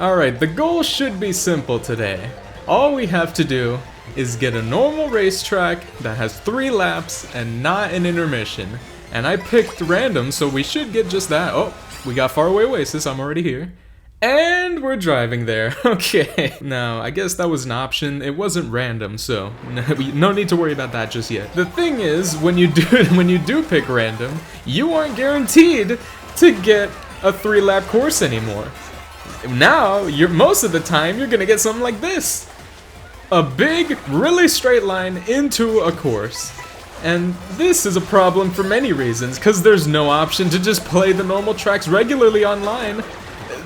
Alright, the goal should be simple today. All we have to do is get a normal racetrack that has 3 laps and not an intermission. And I picked random, so we should get just that. Oh, we got Faraway Oasis, I'm already here. And we're driving there. Okay. Now, I guess that was an option. It wasn't random, so no need to worry about that just yet. The thing is, when you do pick random, you aren't guaranteed to get a 3-lap course anymore. Now, most of the time, you're gonna get something like this. A big, really straight line into a course. And this is a problem for many reasons, because there's no option to just play the normal tracks regularly online.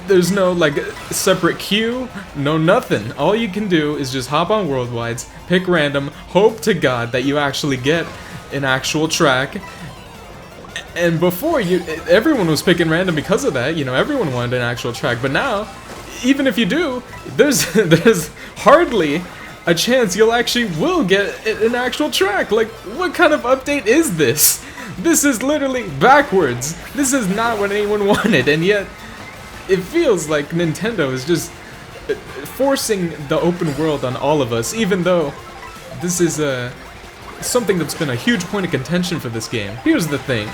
There's no, like, separate queue, no nothing. All you can do is just hop on Worldwides, pick random, hope to God that you actually get an actual track. And before, everyone was picking random because of that, everyone wanted an actual track, but now, even if you do, there's hardly a chance you'll actually will get an actual track. Like, what kind of update is this? This is literally backwards. This is not what anyone wanted, and yet, it feels like Nintendo is just forcing the open world on all of us, even though this is something that's been a huge point of contention for this game. Here's the thing.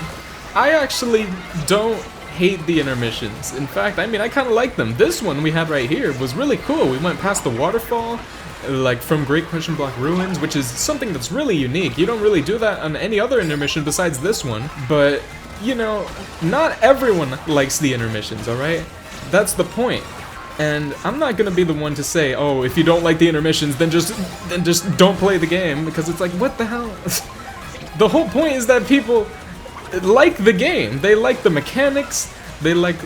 I actually don't hate the intermissions. In fact, I kind of like them. This one we had right here was really cool. We went past the waterfall, like from Great Question Block Ruins, which is something that's really unique. You don't really do that on any other intermission besides this one. But, not everyone likes the intermissions, alright? That's the point. And I'm not gonna be the one to say, oh, if you don't like the intermissions, then just don't play the game, because it's like, what the hell? The whole point is that people like the game. They like the mechanics, they like,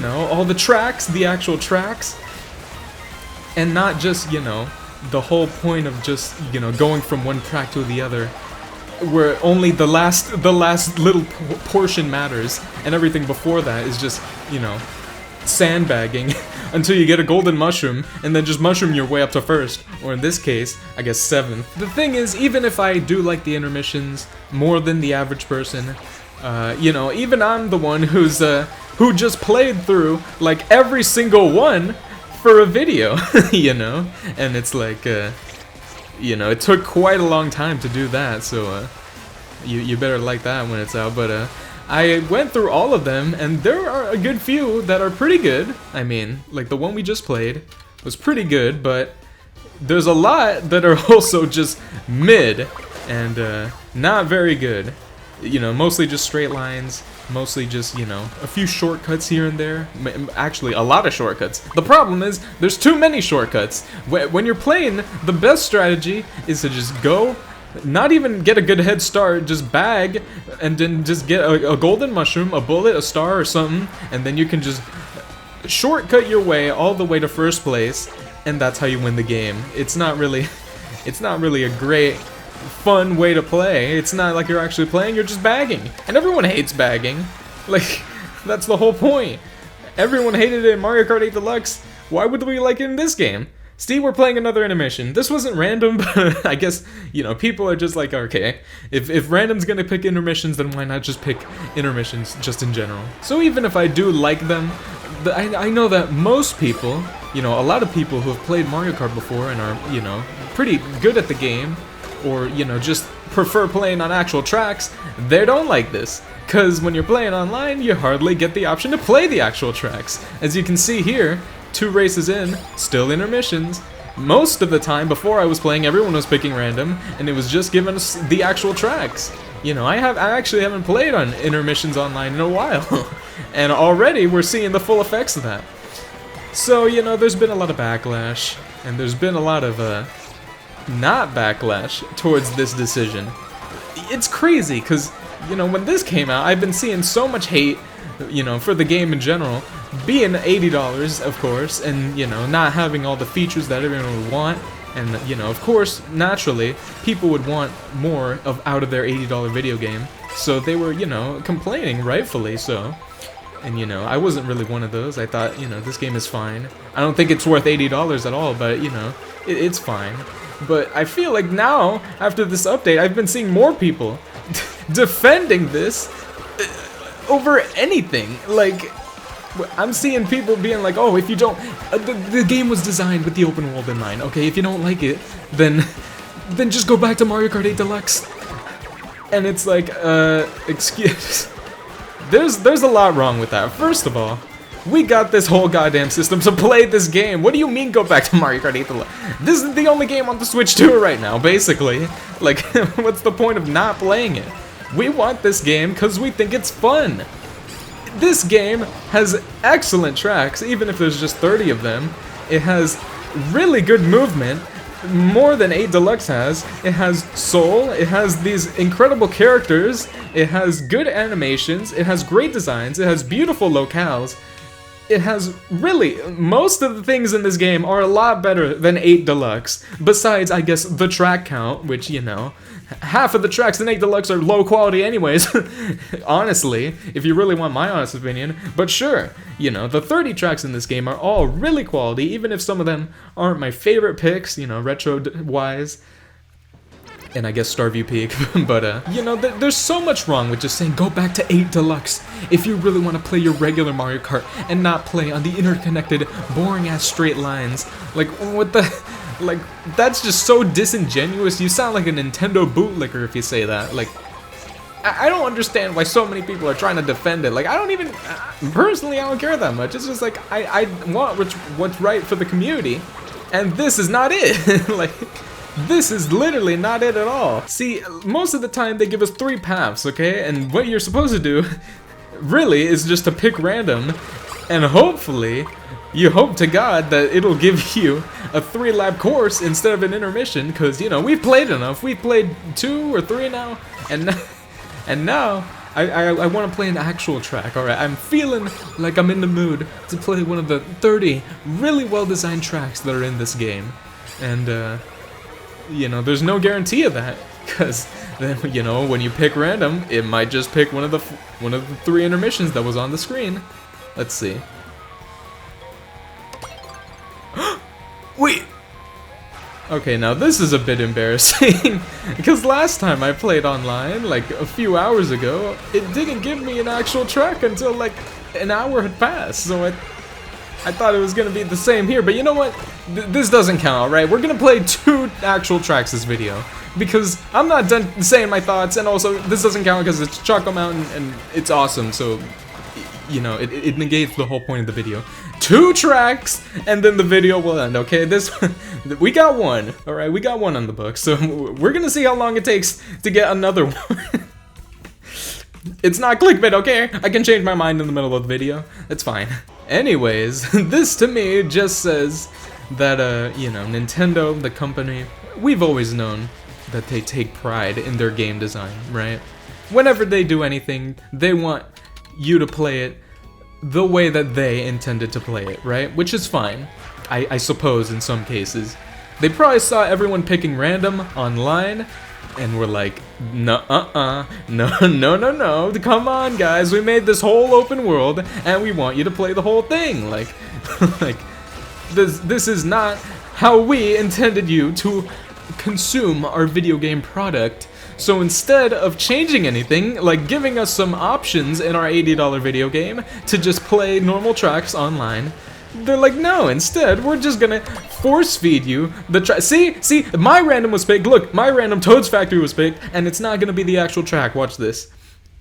all the tracks, the actual tracks, and not just, the whole point of just, going from one track to the other, where only the last little portion matters, and everything before that is just, sandbagging until you get a golden mushroom, and then just mushroom your way up to first, or in this case, I guess 7th. The thing is, even if I do like the intermissions more than the average person, even I'm the one who just played through, like, every single one for a video, and it's like, it took quite a long time to do that, so, you better like that when it's out, but, I went through all of them, and there are a good few that are pretty good. Like the one we just played was pretty good, but there's a lot that are also just mid and not very good. Mostly just straight lines, mostly just, a few shortcuts here and there. Actually, a lot of shortcuts. The problem is, there's too many shortcuts. When you're playing, the best strategy is to just go, not even get a good head start, just bag, and then just get a golden mushroom, a bullet, a star, or something, and then you can just shortcut your way all the way to first place, and that's how you win the game. It's not really a great, fun way to play. It's not like you're actually playing, you're just bagging. And everyone hates bagging. Like, that's the whole point. Everyone hated it in Mario Kart 8 Deluxe. Why would we like it in this game? Steve, we're playing another intermission. This wasn't random, but I guess, people are just like, okay, if random's gonna pick intermissions, then why not just pick intermissions just in general? So even if I do like them, I know that most people, a lot of people who have played Mario Kart before and are, pretty good at the game, or, just prefer playing on actual tracks, they don't like this. Because when you're playing online, you hardly get the option to play the actual tracks. As you can see here, 2 races in, still intermissions. Most of the time before I was playing, everyone was picking random, and it was just giving us the actual tracks. I actually haven't played on intermissions online in a while, and already we're seeing the full effects of that. So, there's been a lot of backlash, and there's been a lot of, not backlash towards this decision. It's crazy, because, when this came out, I've been seeing so much hate, for the game in general, being $80, of course, and, not having all the features that everyone would want, and, of course, naturally, people would want more out of their $80 video game, so they were, complaining, rightfully so, and, I wasn't really one of those. I thought, this game is fine. I don't think it's worth $80 at all, but, it's fine. But I feel like now, after this update, I've been seeing more people defending this over anything. Like, I'm seeing people being like, oh, if you don't, the game was designed with the open world in mind. Okay, if you don't like it, then just go back to Mario Kart 8 Deluxe. And it's like, excuse. There's a lot wrong with that. First of all, we got this whole goddamn system to play this game. What do you mean go back to Mario Kart 8 Deluxe? This is the only game on the Switch 2 right now, basically. Like, what's the point of not playing it? We want this game because we think it's fun. This game has excellent tracks, even if there's just 30 of them. It has really good movement, more than 8 Deluxe has. It has soul, it has these incredible characters, it has good animations, it has great designs, it has beautiful locales. It has really, most of the things in this game are a lot better than 8 Deluxe. Besides, I guess, the track count, which, you know, half of the tracks in 8 Deluxe are low quality anyways. Honestly, if you really want my honest opinion. But sure, you know, the 30 tracks in this game are all really quality, even if some of them aren't my favorite picks, you know, retro-wise. And I guess Starview Peak, but you know, there's so much wrong with just saying go back to 8 Deluxe if you really want to play your regular Mario Kart and not play on the interconnected, boring-ass straight lines. Like, what the... Like, that's just so disingenuous. You sound like a Nintendo bootlicker if you say that. Like, I don't understand why so many people are trying to defend it. Like, I don't even... Personally, I don't care that much. It's just like, I want what's right for the community, and this is not it. Like... This is literally not it at all. See, most of the time they give us 3 paths, okay? And what you're supposed to do, really, is just to pick random, and hopefully, you hope to God that it'll give you a 3-lap course instead of an intermission, because, you know, we've played enough. We've played 2 or 3 now, and now I want to play an actual track, alright? I'm feeling like I'm in the mood to play one of the 30 really well-designed tracks that are in this game, and, you know, there's no guarantee of that, because then, you know, when you pick random, it might just pick one of the 3 intermissions that was on the screen. Let's see. Wait! Okay, now this is a bit embarrassing, because last time I played online, like a few hours ago, it didn't give me an actual track until like an hour had passed, so I thought it was gonna be the same here, but you know what? This doesn't count, alright? We're gonna play 2 actual tracks this video, because I'm not done saying my thoughts, and also, this doesn't count because it's Choco Mountain, and it's awesome, so, you know, it negates the whole point of the video. 2 tracks, and then the video will end, okay? We got 1, alright? We got 1 on the book, so we're gonna see how long it takes to get another one. It's not clickbait, okay? I can change my mind in the middle of the video. It's fine. Anyways, this to me just says that, you know, Nintendo, the company, we've always known that they take pride in their game design, right? Whenever they do anything, they want you to play it the way that they intended to play it, right? Which is fine, I suppose, in some cases. They probably saw everyone picking random online, and we're like, no, come on, guys, we made this whole open world, and we want you to play the whole thing, like, like, this is not how we intended you to consume our video game product. So instead of changing anything, like giving us some options in our $80 video game to just play normal tracks online, they're like, no, instead, we're just gonna force feed you the track. See, my random was picked. Look, my random Toad's Factory was picked, and it's not gonna be the actual track. Watch this.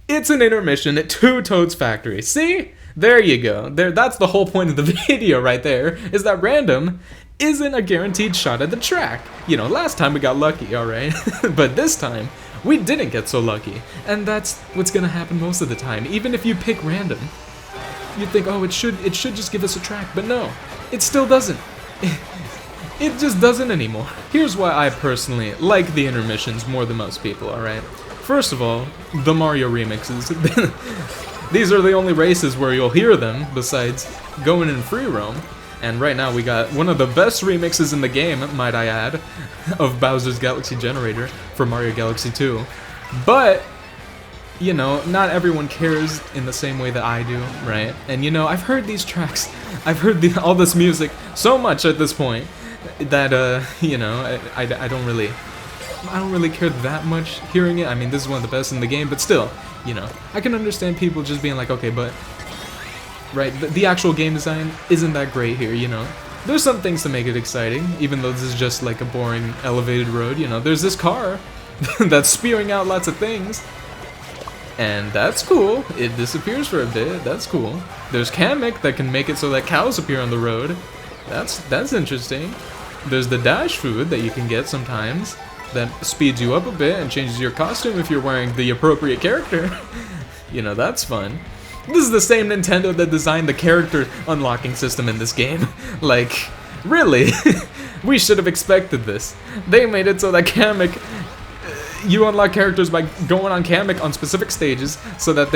It's an intermission to Toad's Factory. See? There you go. That's the whole point of the video right there, is that random isn't a guaranteed shot at the track. You know, last time we got lucky, alright? But this time, we didn't get so lucky. And that's what's gonna happen most of the time, even if you pick random. You'd think, oh, it should just give us a track, but no, it still doesn't. It just doesn't anymore. Here's why I personally like the intermissions more than most people, alright? First of all, the Mario remixes. These are the only races where you'll hear them, besides going in free roam. And right now we got one of the best remixes in the game, might I add, of Bowser's Galaxy Generator for Mario Galaxy 2. But, you know, not everyone cares in the same way that I do, right? And you know, I've heard these tracks, I've heard all this music so much at this point that, you know, I don't really care that much hearing it. I mean, this is one of the best in the game, but still, you know, I can understand people just being like, okay, but right? The actual game design isn't that great here, you know. There's some things to make it exciting, even though this is just like a boring elevated road, you know. There's this car that's spewing out lots of things, and that's cool. It disappears for a bit, that's cool. There's Kamek that can make it so that cows appear on the road. That's interesting. There's the dash food that you can get sometimes that speeds you up a bit and changes your costume if you're wearing the appropriate character. You know, that's fun. This is the same Nintendo that designed the character unlocking system in this game. Like, really? We should have expected this. They made it so that Kamek, you unlock characters by going on Kamek on specific stages so that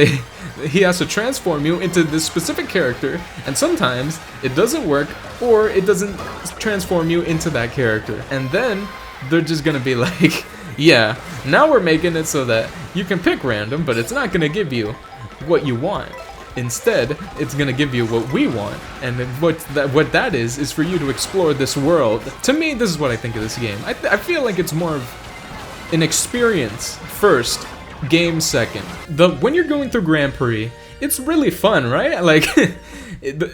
he has to transform you into this specific character, and sometimes it doesn't work or it doesn't transform you into that character. And then they're just gonna be like, yeah, now we're making it so that you can pick random, but it's not gonna give you what you want. Instead, it's gonna give you what we want, and then what that is for you to explore this world. To me, this is what I think of this game. I feel like it's more of an experience first, game second. When you're going through Grand Prix, it's really fun, right? Like,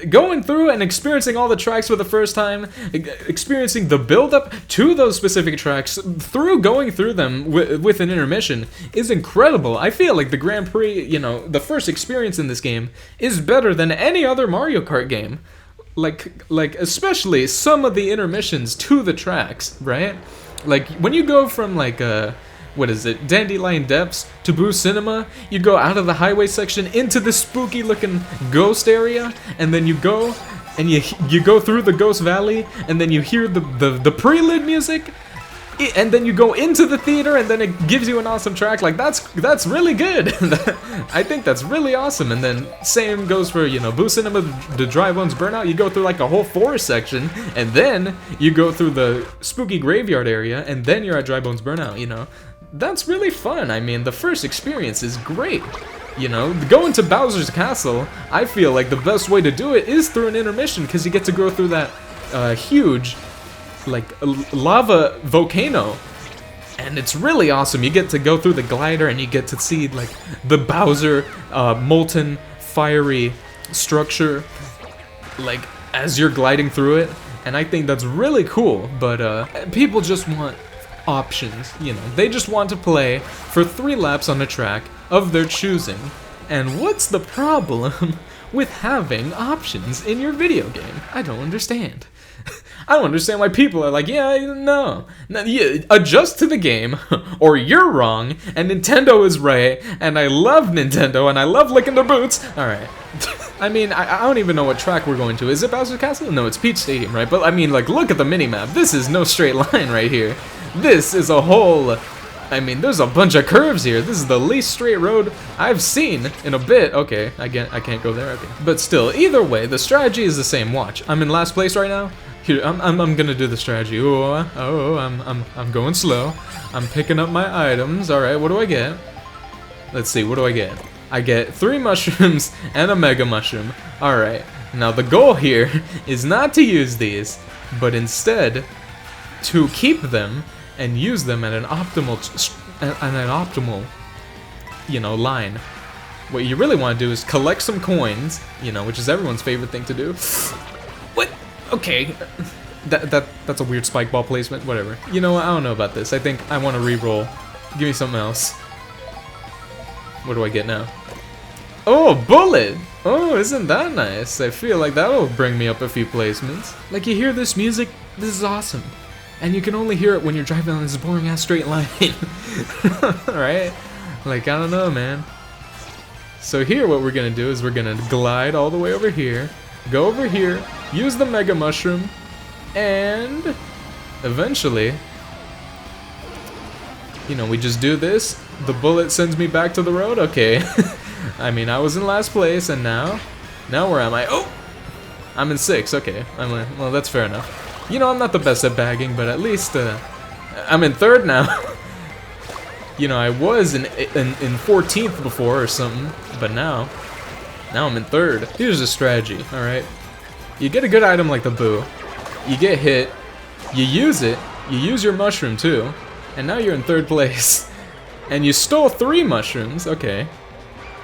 going through and experiencing all the tracks for the first time, experiencing the build-up to those specific tracks, through going through them with an intermission, is incredible. I feel like the Grand Prix, you know, the first experience in this game, is better than any other Mario Kart game. Like especially some of the intermissions to the tracks, right? Like, when you go from, like, what is it, Dandelion Depths to Boo Cinema, you go out of the highway section into the spooky looking ghost area, and then you go and you go through the Ghost Valley, and then you hear the prelude music, and then you go into the theater, and then it gives you an awesome track. Like, that's really good. I think that's really awesome. And then same goes for, you know, Boo Cinema, the Dry Bones Burnout. You go through like a whole forest section, and then you go through the spooky graveyard area, and then you're at Dry Bones Burnout, you know. That's really fun. I mean, the first experience is great. You know, going to Bowser's Castle, I feel like the best way to do it is through an intermission, because you get to go through that huge, like, lava volcano, and it's really awesome. You get to go through the glider, and you get to see, like, the Bowser molten fiery structure, like, as you're gliding through it, and I think that's really cool. But people just want options, you know. They just want to play for 3 laps on a track of their choosing. And what's the problem with having options in your video game? I don't understand. I don't understand why people are like, yeah, no, yeah, adjust to the game, or you're wrong, and Nintendo is right, and I love Nintendo, and I love licking their boots. Alright. I mean, I don't even know what track we're going to. Is it Bowser's Castle? No, it's Peach Stadium, right? But I mean, like, look at the minimap. This is no straight line right here. This is a whole... I mean, there's a bunch of curves here. This is the least straight road I've seen in a bit. Okay, I can't go there. Okay. But still, either way, the strategy is the same. Watch, I'm in last place right now. Here, I'm gonna do the strategy. I'm going slow. I'm picking up my items. All right, what do I get? Let's see, what do I get? I get 3 mushrooms and a mega mushroom. All right. Now the goal here is not to use these, but instead to keep them and use them at an optimal, you know, line. What you really want to do is collect some coins, you know, which is everyone's favorite thing to do. What? Okay, that's a weird spike ball placement. Whatever. You know what? I don't know about this. I think I want to re-roll. Give me something else. What do I get now? Oh, a bullet! Oh, isn't that nice? I feel like that'll bring me up a few placements. Like, you hear this music? This is awesome. And you can only hear it when you're driving on this boring-ass straight line. Right? Like, I don't know, man. So here what we're gonna do is we're gonna glide all the way over here, go over here, use the Mega Mushroom, and eventually, you know, we just do this. The bullet sends me back to the road. Okay. I mean, I was in last place, and now where am I? Oh! I'm in 6th. Okay. Well, that's fair enough. You know, I'm not the best at bagging, but at least I'm in 3rd now. You know, I was in 14th before or something, but now I'm in 3rd. Here's a strategy, all right? You get a good item like the Boo, you get hit, you use it, you use your mushroom too, and now you're in 3rd place. And you stole 3 mushrooms. Okay.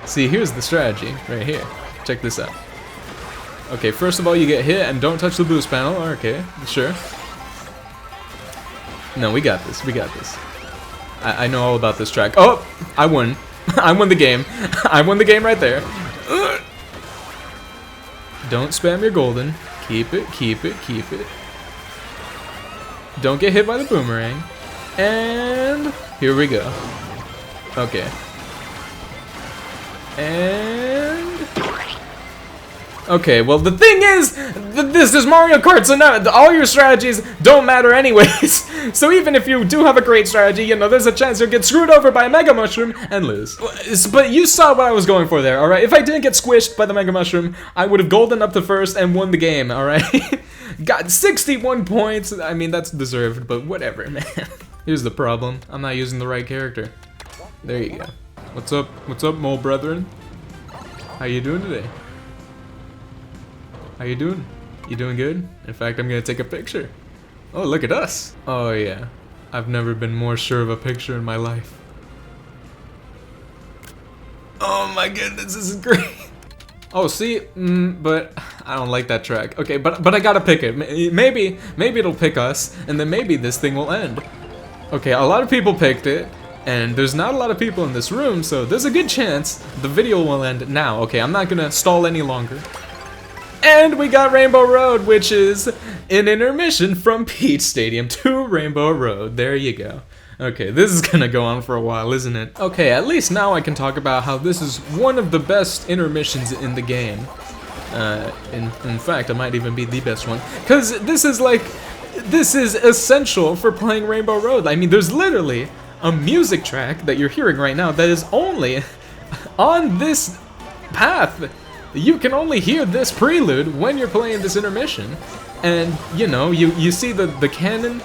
See, here's the strategy right here. Check this out. Okay, first of all, you get hit and don't touch the boost panel. Okay, sure. No, we got this. We got this. I know all about this track. Oh, I won. I won the game. I won the game right there. Don't spam your golden. Keep it, keep it, keep it. Don't get hit by the boomerang. And here we go. Okay. And okay, well the thing is, this is Mario Kart, so now all your strategies don't matter anyways. So even if you do have a great strategy, you know, there's a chance you'll get screwed over by a Mega Mushroom and lose. But you saw what I was going for there, alright? If I didn't get squished by the Mega Mushroom, I would have golden up to first and won the game, alright? Got 61 points. I mean, that's deserved, but whatever, man. Here's the problem. I'm not using the right character. There you go. What's up? What's up, mole brethren? How you doing today? How you doing? You doing good? In fact, I'm gonna take a picture. Oh, look at us. Oh yeah. I've never been more sure of a picture in my life. Oh my goodness, this is great. Oh, see, but I don't like that track. Okay, but I gotta pick it. Maybe it'll pick us, and then maybe this thing will end. Okay, a lot of people picked it, and there's not a lot of people in this room, so there's a good chance the video will end now. Okay, I'm not gonna stall any longer. And we got Rainbow Road, which is an intermission from Peach Stadium to Rainbow Road. There you go. Okay, this is gonna go on for a while, isn't it? Okay, at least now I can talk about how this is one of the best intermissions in the game. In fact, it might even be the best one. Because this is essential for playing Rainbow Road. I mean, there's literally a music track that you're hearing right now that is only on this path. You can only hear this prelude when you're playing this intermission. And, you know, you see the cannon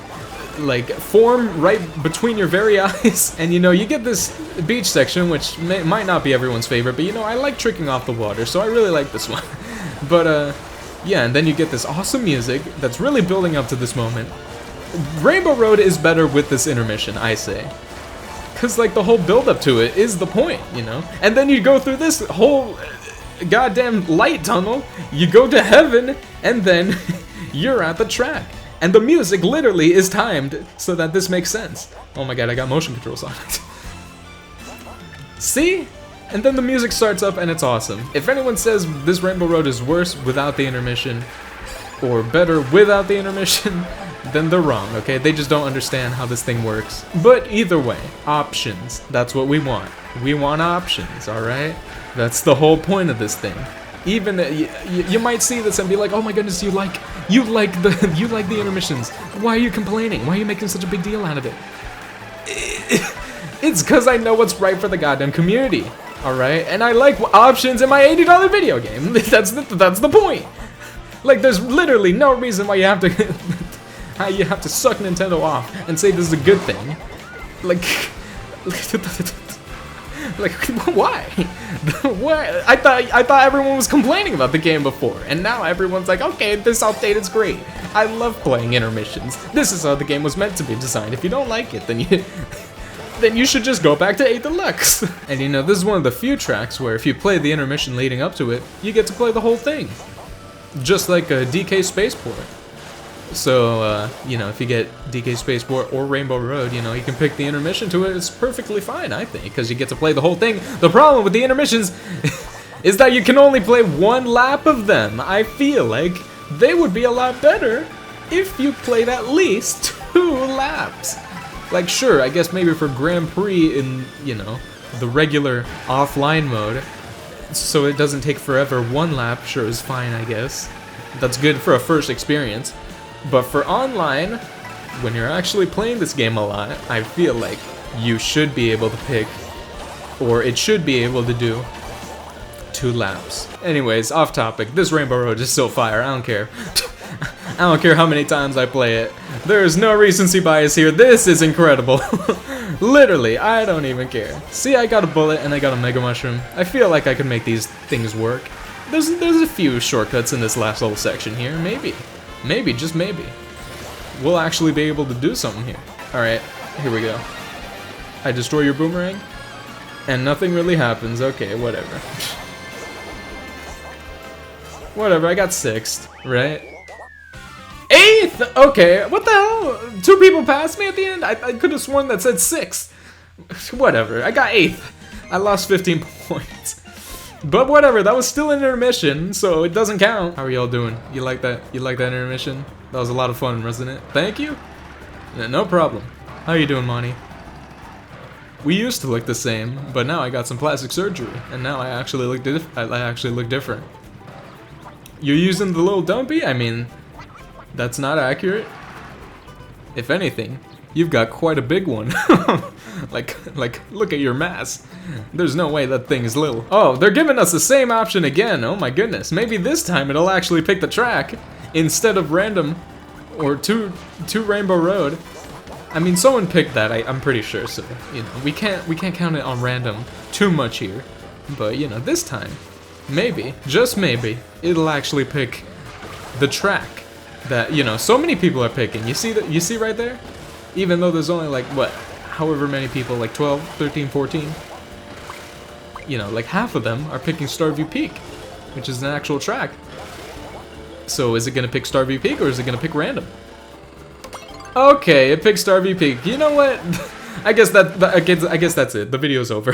like form right between your very eyes, and you know, you get this beach section, which might not be everyone's favorite, but you know, I like tricking off the water, so I really like this one. But yeah, and then you get this awesome music that's really building up to this moment. Rainbow Road is better with this intermission, I say, because like the whole build up to it is the point, you know. And then you go through this whole goddamn light tunnel, you go to heaven, and then you're at the track. And the music literally is timed so that this makes sense. Oh my god, I got motion controls on it. See? And then the music starts up and it's awesome. If anyone says this Rainbow Road is worse without the intermission, or better without the intermission, then they're wrong, okay? They just don't understand how this thing works. But either way, options. That's what we want. We want options, alright? That's the whole point of this thing. Even you might see this and be like, oh my goodness, you like the intermissions. Why are you complaining? Why are you making such a big deal out of it? It's because I know what's right for the goddamn community, all right? And I like options in my $80 video game. That's the point. Like, there's literally no reason why you have to suck Nintendo off and say this is a good thing. Like why? Why? I thought everyone was complaining about the game before, and now everyone's like, okay, this update is great. I love playing intermissions. This is how the game was meant to be designed. If you don't like it, then you should just go back to 8 Deluxe. And you know, this is one of the few tracks where if you play the intermission leading up to it, you get to play the whole thing. Just like a DK Spaceport. So, you know, if you get DK Spaceport or Rainbow Road, you know, you can pick the intermission to it. It's perfectly fine, I think, because you get to play the whole thing. The problem with the intermissions is that you can only play one lap of them. I feel like they would be a lot better if you played at least 2 laps. Like, sure, I guess maybe for Grand Prix in, you know, the regular offline mode, so it doesn't take forever, 1 lap sure is fine, I guess. That's good for a first experience. But for online, when you're actually playing this game a lot, I feel like you should be able to pick, or it should be able to do, 2 laps. Anyways, off topic, this Rainbow Road is still fire, I don't care. I don't care how many times I play it. There is no recency bias here, this is incredible. Literally, I don't even care. See, I got a bullet and I got a Mega Mushroom. I feel like I could make these things work. There's a few shortcuts in this last little section here, maybe. Maybe, just maybe. We'll actually be able to do something here. Alright, here we go. I destroy your boomerang, and nothing really happens. Okay, whatever. Whatever, I got 6th, right? 8th! Okay, what the hell? 2 people passed me at the end? I could have sworn that said 6th. Whatever, I got 8th. I lost 15 points. But whatever, that was still an intermission, so it doesn't count. How are y'all doing? You like that? You like that intermission? That was a lot of fun, wasn't it? Thank you. No problem. How you doing, Monty? We used to look the same, but now I got some plastic surgery, and now I actually look different. You're using the little dumpy? I mean, that's not accurate. If anything, you've got quite a big one. like, look at your mass. There's no way that thing is little. Oh, they're giving us the same option again. Oh my goodness. Maybe this time it'll actually pick the track instead of random or two Rainbow Road. I mean, someone picked that. I'm pretty sure. So you know, we can't count it on random too much here. But you know, this time, maybe, just maybe, it'll actually pick the track that, you know, so many people are picking. You see that? You see right there? Even though there's only like, what, however many people, like 12, 13, 14. You know, like half of them are picking Starview Peak, which is an actual track. So is it gonna pick Starview Peak or is it gonna pick random? Okay, it picked Starview Peak. You know what? I guess that's it. The video's over.